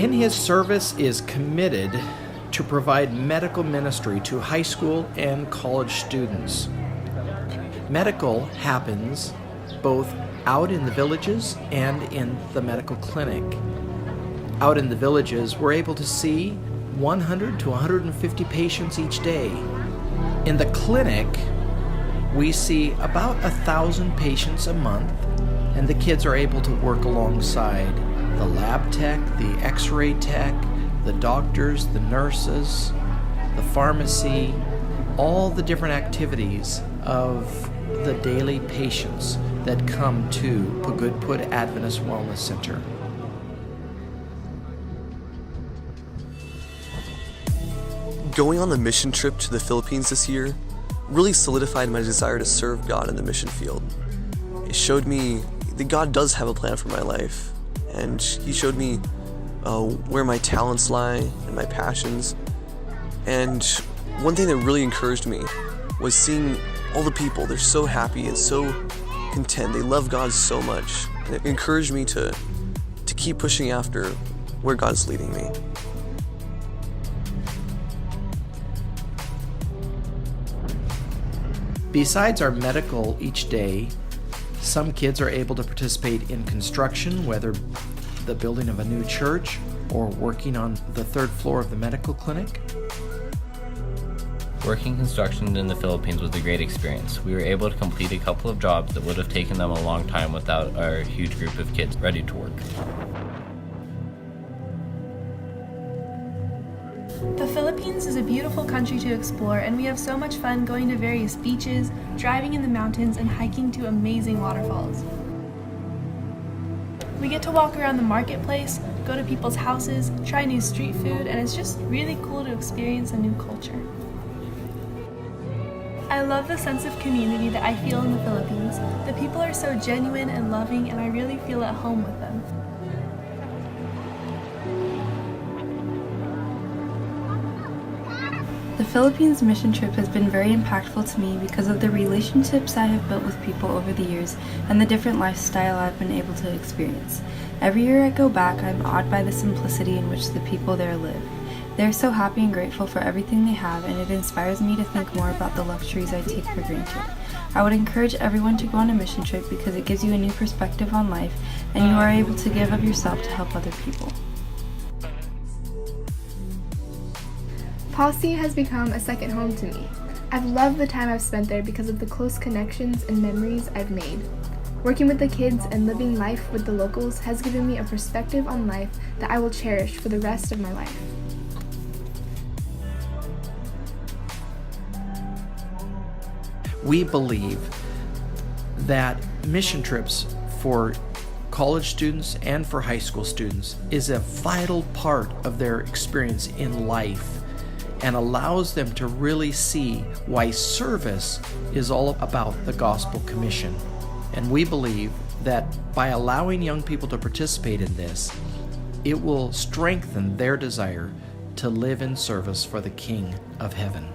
in his service is committed to provide medical ministry to high school and college students. Medical happens both out in the villages and in the medical clinic. Out in the villages, we're able to see 100 to 150 patients each day. In the clinic, we see about 1,000 patients a month, and the kids are able to work alongside the lab tech, the x-ray tech, the doctors, the nurses, the pharmacy, all the different activities of the daily patients that come to Pagudpud Adventist Wellness Center. Going on the mission trip to the Philippines this year really solidified my desire to serve God in the mission field. It showed me that God does have a plan for my life, and He showed me where my talents lie and my passions. And one thing that really encouraged me was seeing all the people. They're so happy and so content. They love God so much. And it encouraged me to keep pushing after where God's leading me. Besides our medical each day, some kids are able to participate in construction, whether the building of a new church or working on the third floor of the medical clinic. Working construction in the Philippines was a great experience. We were able to complete a couple of jobs that would have taken them a long time without our huge group of kids ready to work. The Philippines is a beautiful country to explore, and we have so much fun going to various beaches, driving in the mountains, and hiking to amazing waterfalls. We get to walk around the marketplace, go to people's houses, try new street food, and it's just really cool to experience a new culture. I love the sense of community that I feel in the Philippines. The people are so genuine and loving, and I really feel at home with them. The Philippines mission trip has been very impactful to me because of the relationships I have built with people over the years and the different lifestyle I've been able to experience. Every year I go back, I'm awed by the simplicity in which the people there live. They're so happy and grateful for everything they have, and it inspires me to think more about the luxuries I take for granted. I would encourage everyone to go on a mission trip because it gives you a new perspective on life, and you are able to give of yourself to help other people. Posse has become a second home to me. I've loved the time I've spent there because of the close connections and memories I've made. Working with the kids and living life with the locals has given me a perspective on life that I will cherish for the rest of my life. We believe that mission trips for college students and for high school students is a vital part of their experience in life, and allows them to really see why service is all about the Gospel Commission. And we believe that by allowing young people to participate in this, it will strengthen their desire to live in service for the King of Heaven.